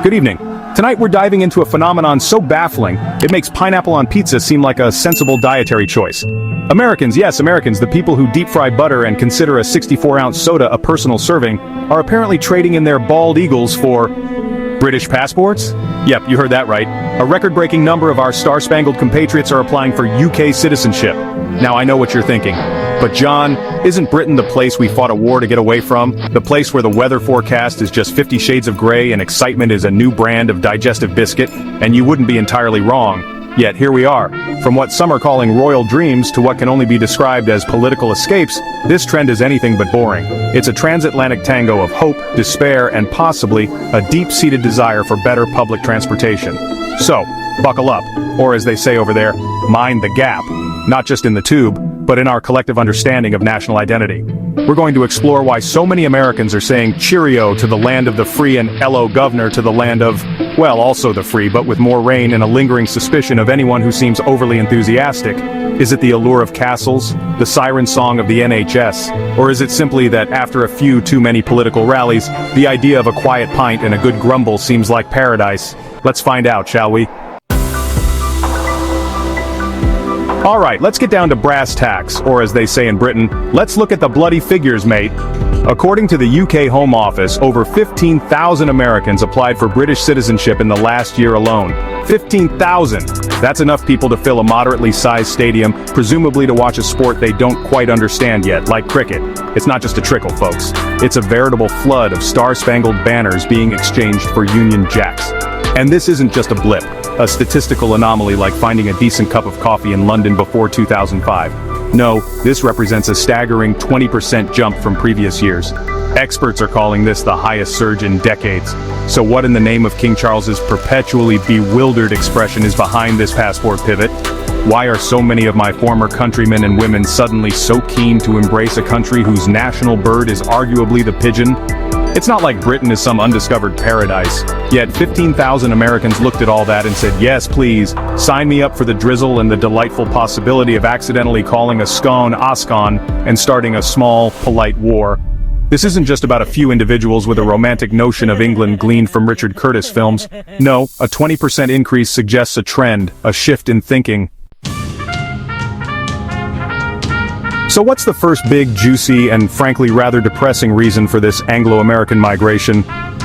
Good evening. Tonight we're diving into a phenomenon so baffling, it makes pineapple on pizza seem like a sensible dietary choice. Americans, yes, Americans, the people who deep-fry butter and consider a 64-ounce soda a personal serving, are apparently trading in their bald eagles for British passports? Yep, you heard that right. A record-breaking number of our star-spangled compatriots are applying for UK citizenship. Now I know what you're thinking. But John, isn't Britain the place we fought a war to get away from? The place where the weather forecast is just 50 shades of gray and excitement is a new brand of digestive biscuit? And you wouldn't be entirely wrong. Yet here we are. From what some are calling royal dreams to what can only be described as political escapes, this trend is anything but boring. It's a transatlantic tango of hope, despair, and possibly a deep-seated desire for better public transportation. So, buckle up, or as they say over there, mind the gap. Not just in the tube, but in our collective understanding of national identity. We're going to explore why so many Americans are saying cheerio to the land of the free and hello governor to the land of, well, also the free, but with more rain and a lingering suspicion of anyone who seems overly enthusiastic. Is it the allure of castles, the siren song of the NHS, or is it simply that after a few too many political rallies, the idea of a quiet pint and a good grumble seems like paradise? Let's find out, shall we? Alright, let's get down to brass tacks, or as they say in Britain, let's look at the bloody figures, mate. According to the UK Home Office, over 15,000 Americans applied for British citizenship in the last year alone. 15,000! That's enough people to fill a moderately sized stadium, presumably to watch a sport they don't quite understand yet, like cricket. It's not just a trickle, folks. It's a veritable flood of star-spangled banners being exchanged for Union Jacks. And this isn't just a blip, a statistical anomaly like finding a decent cup of coffee in London before 2005. No, this represents a staggering 20% jump from previous years. Experts are calling this the highest surge in decades. So what in the name of King Charles's perpetually bewildered expression is behind this passport pivot? Why are so many of my former countrymen and women suddenly so keen to embrace a country whose national bird is arguably the pigeon? It's not like Britain is some undiscovered paradise. Yet 15,000 Americans looked at all that and said, yes, please, sign me up for the drizzle and the delightful possibility of accidentally calling a scone Ascon and starting a small, polite war. This isn't just about a few individuals with a romantic notion of England gleaned from Richard Curtis films. No, a 20% increase suggests a trend, a shift in thinking. So what's the first big, juicy, and frankly rather depressing reason for this Anglo-American migration?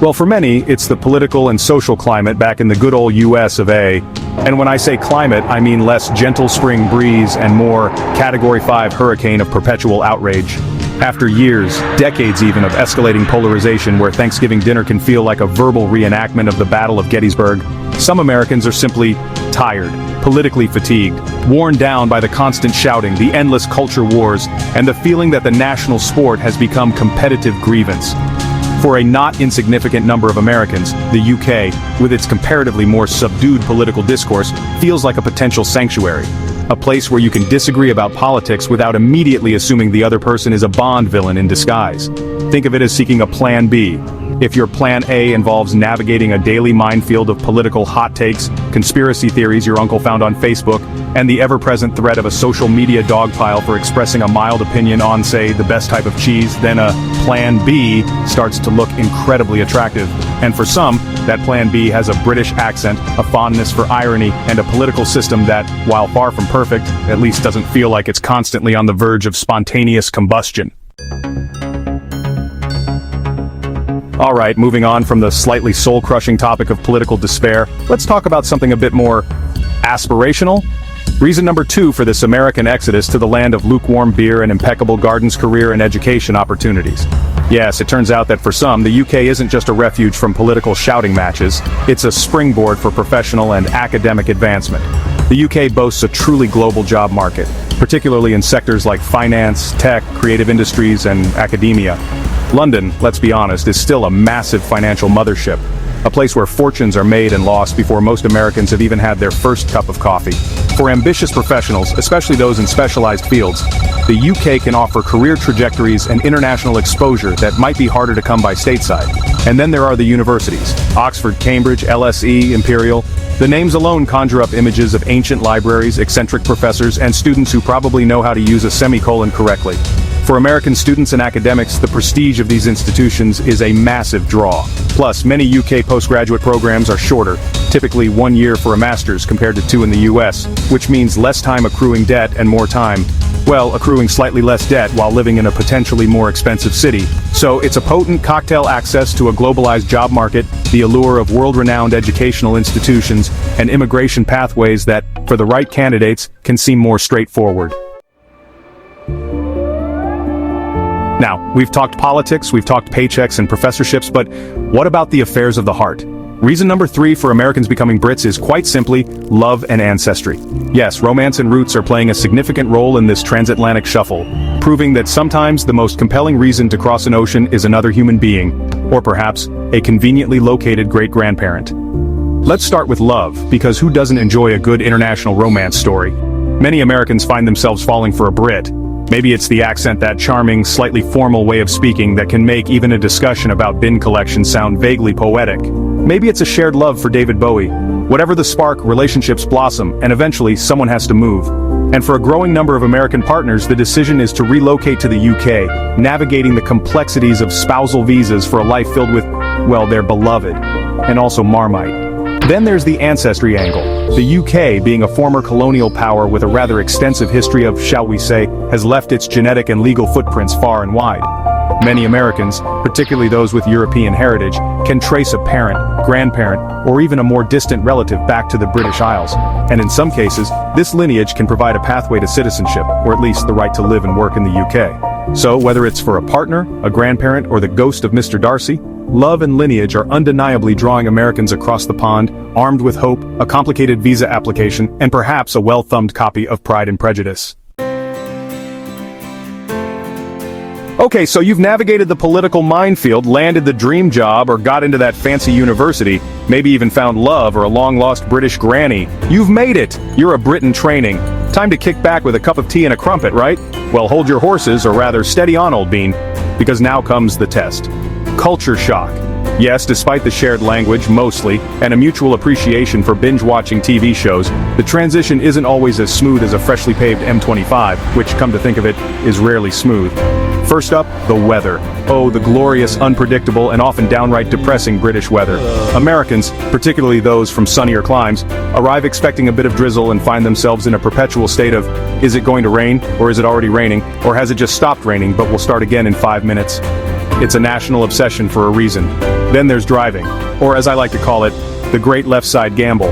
Well, for many, it's the political and social climate back in the good old US of A. And when I say climate, I mean less gentle spring breeze and more Category 5 hurricane of perpetual outrage. After years, decades even, of escalating polarization where Thanksgiving dinner can feel like a verbal reenactment of the Battle of Gettysburg, some Americans are simply tired, politically fatigued, worn down by the constant shouting, the endless culture wars, and the feeling that the national sport has become competitive grievance. For a not insignificant number of Americans, the UK, with its comparatively more subdued political discourse, feels like a potential sanctuary. A place where you can disagree about politics without immediately assuming the other person is a Bond villain in disguise. Think of it as seeking a plan B. If your plan A involves navigating a daily minefield of political hot takes, conspiracy theories your uncle found on Facebook, and the ever-present threat of a social media dogpile for expressing a mild opinion on, say, the best type of cheese, then a plan B starts to look incredibly attractive. And for some, that plan B has a British accent, a fondness for irony, and a political system that, while far from perfect, at least doesn't feel like it's constantly on the verge of spontaneous combustion. Alright, moving on from the slightly soul-crushing topic of political despair, let's talk about something a bit more aspirational. Reason number 2 for this American exodus to the land of lukewarm beer and impeccable gardens, career and education opportunities. Yes, it turns out that for some, the UK isn't just a refuge from political shouting matches, it's a springboard for professional and academic advancement. The UK boasts a truly global job market, particularly in sectors like finance, tech, creative industries, and academia. London, let's be honest, is still a massive financial mothership, a place where fortunes are made and lost before most Americans have even had their first cup of coffee. For ambitious professionals, especially those in specialized fields, the UK can offer career trajectories and international exposure that might be harder to come by stateside. And then there are the universities: Oxford, Cambridge, LSE, Imperial. The names alone conjure up images of ancient libraries, eccentric professors, and students who probably know how to use a semicolon correctly. For American students and academics, the prestige of these institutions is a massive draw. Plus, many UK postgraduate programs are shorter, typically 1 year for a master's compared to 2 in the US, which means less time accruing debt and more time, well, accruing slightly less debt while living in a potentially more expensive city. So it's a potent cocktail access to a globalized job market, the allure of world-renowned educational institutions, and immigration pathways that, for the right candidates, can seem more straightforward. Now, we've talked politics, we've talked paychecks and professorships, but what about the affairs of the heart? Reason number 3 for Americans becoming Brits is quite simply love and ancestry. Yes, romance and roots are playing a significant role in this transatlantic shuffle, proving that sometimes the most compelling reason to cross an ocean is another human being, or perhaps a conveniently located great-grandparent. Let's start with love, because who doesn't enjoy a good international romance story? Many Americans find themselves falling for a Brit. Maybe it's the accent, that charming, slightly formal way of speaking that can make even a discussion about bin collection sound vaguely poetic. Maybe it's a shared love for David Bowie. Whatever the spark, relationships blossom, and eventually someone has to move. And for a growing number of American partners, the decision is to relocate to the UK, navigating the complexities of spousal visas for a life filled with, well, their beloved, and also Marmite. Then there's the ancestry angle. The UK, being a former colonial power with a rather extensive history of, shall we say, has left its genetic and legal footprints far and wide. Many Americans, particularly those with European heritage, can trace a parent, grandparent, or even a more distant relative back to the British Isles. And in some cases, this lineage can provide a pathway to citizenship, or at least the right to live and work in the UK. So whether it's for a partner, a grandparent, or the ghost of Mr. Darcy, love and lineage are undeniably drawing Americans across the pond, armed with hope, a complicated visa application, and perhaps a well-thumbed copy of Pride and Prejudice. Okay, so you've navigated the political minefield, landed the dream job, or got into that fancy university, maybe even found love or a long-lost British granny. You've made it! You're a Brit in training. Time to kick back with a cup of tea and a crumpet, right? Well, hold your horses, or rather, steady on, old bean, because now comes the test. Culture shock. Yes, despite the shared language, mostly, and a mutual appreciation for binge-watching TV shows, the transition isn't always as smooth as a freshly paved M25, which, come to think of it, is rarely smooth. First up, the weather. Oh, the glorious, unpredictable, and often downright depressing British weather. Americans, particularly those from sunnier climes, arrive expecting a bit of drizzle and find themselves in a perpetual state of, is it going to rain, or is it already raining, or has it just stopped raining but will start again in 5 minutes? It's a national obsession for a reason. Then there's driving, or as I like to call it, the great left side gamble.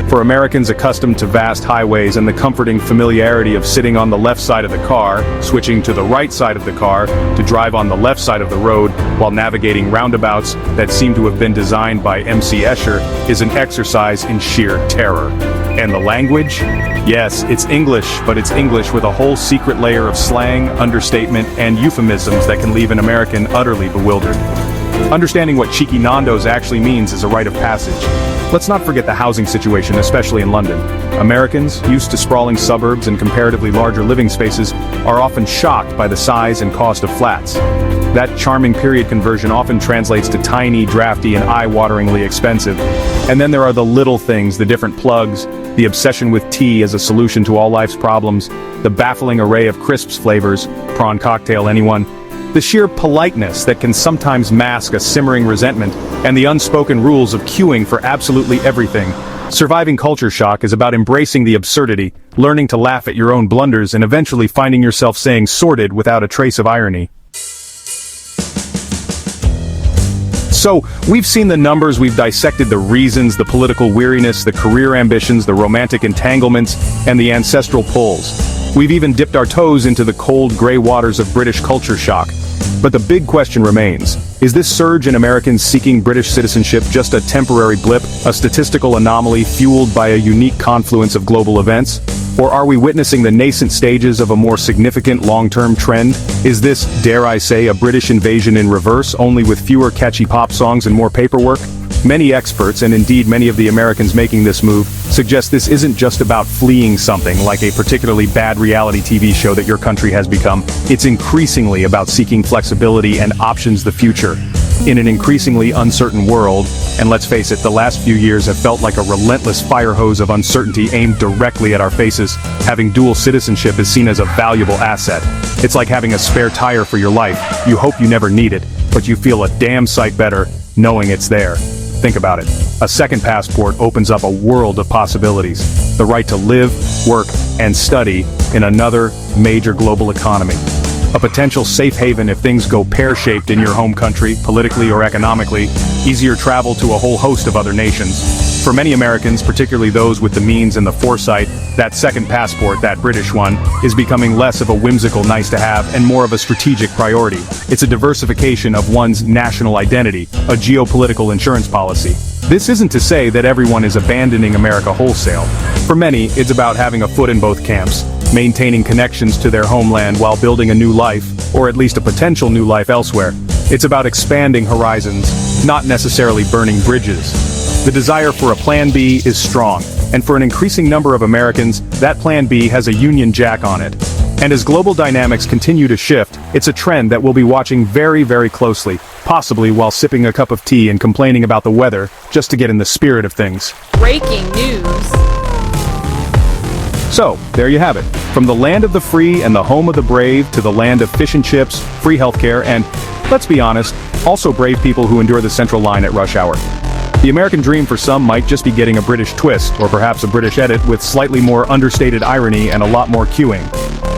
For Americans accustomed to vast highways and the comforting familiarity of sitting on the left side of the car, switching to the right side of the car to drive on the left side of the road while navigating roundabouts that seem to have been designed by M.C. Escher is an exercise in sheer terror. And the language? Yes, it's English, but it's English with a whole secret layer of slang, understatement, and euphemisms that can leave an American utterly bewildered. Understanding what cheeky Nando's actually means is a rite of passage. Let's not forget the housing situation, especially in London. Americans, used to sprawling suburbs and comparatively larger living spaces, are often shocked by the size and cost of flats. That charming period conversion often translates to tiny, drafty, and eye-wateringly expensive. And then there are the little things, the different plugs, the obsession with tea as a solution to all life's problems, the baffling array of crisps flavors, prawn cocktail anyone, the sheer politeness that can sometimes mask a simmering resentment, and the unspoken rules of queuing for absolutely everything. Surviving culture shock is about embracing the absurdity, learning to laugh at your own blunders, and eventually finding yourself saying sordid without a trace of irony. So, we've seen the numbers, we've dissected the reasons, the political weariness, the career ambitions, the romantic entanglements, and the ancestral pulls. We've even dipped our toes into the cold, gray waters of British culture shock. But the big question remains, is this surge in Americans seeking British citizenship just a temporary blip, a statistical anomaly fueled by a unique confluence of global events? Or are we witnessing the nascent stages of a more significant long-term trend? Is this, dare I say, a British invasion in reverse, only with fewer catchy pop songs and more paperwork? Many experts, and indeed many of the Americans making this move, suggest this isn't just about fleeing something like a particularly bad reality TV show that your country has become. It's increasingly about seeking flexibility and options the future. In an increasingly uncertain world, and let's face it, the last few years have felt like a relentless fire hose of uncertainty aimed directly at our faces, having dual citizenship is seen as a valuable asset. It's like having a spare tire for your life. You hope you never need it, but you feel a damn sight better knowing it's there. Think about it. A second passport opens up a world of possibilities. The right to live, work, and study in another major global economy. A potential safe haven if things go pear-shaped in your home country, politically or economically, easier travel to a whole host of other nations. For many Americans, particularly those with the means and the foresight, that second passport, that British one, is becoming less of a whimsical nice-to-have and more of a strategic priority. It's a diversification of one's national identity, a geopolitical insurance policy. This isn't to say that everyone is abandoning America wholesale. For many, it's about having a foot in both camps, maintaining connections to their homeland while building a new life, or at least a potential new life elsewhere. It's about expanding horizons, not necessarily burning bridges. The desire for a Plan B is strong, and for an increasing number of Americans, that Plan B has a Union Jack on it. And as global dynamics continue to shift, it's a trend that we'll be watching very, very closely, possibly while sipping a cup of tea and complaining about the weather, just to get in the spirit of things. Breaking news. So, there you have it. From the land of the free and the home of the brave to the land of fish and chips, free healthcare, and, let's be honest, also brave people who endure the central line at rush hour. The American dream for some might just be getting a British twist, or perhaps a British edit with slightly more understated irony and a lot more queuing.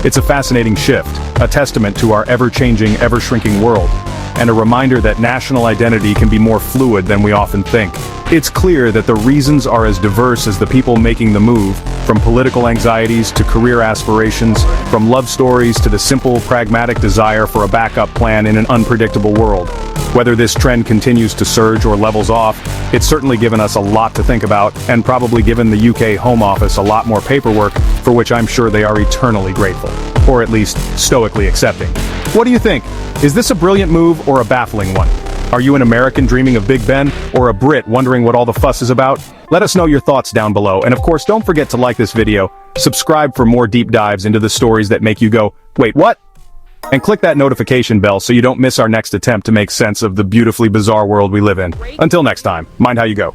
It's a fascinating shift, a testament to our ever-changing, ever-shrinking world, and a reminder that national identity can be more fluid than we often think. It's clear that the reasons are as diverse as the people making the move, from political anxieties to career aspirations, from love stories to the simple, pragmatic desire for a backup plan in an unpredictable world. Whether this trend continues to surge or levels off, it's certainly given us a lot to think about, and probably given the UK Home Office a lot more paperwork, for which I'm sure they are eternally grateful. Or at least, stoically accepting. What do you think? Is this a brilliant move or a baffling one? Are you an American dreaming of Big Ben, or a Brit wondering what all the fuss is about? Let us know your thoughts down below, and of course don't forget to like this video, subscribe for more deep dives into the stories that make you go, wait, what? And click that notification bell so you don't miss our next attempt to make sense of the beautifully bizarre world we live in. Until next time, mind how you go.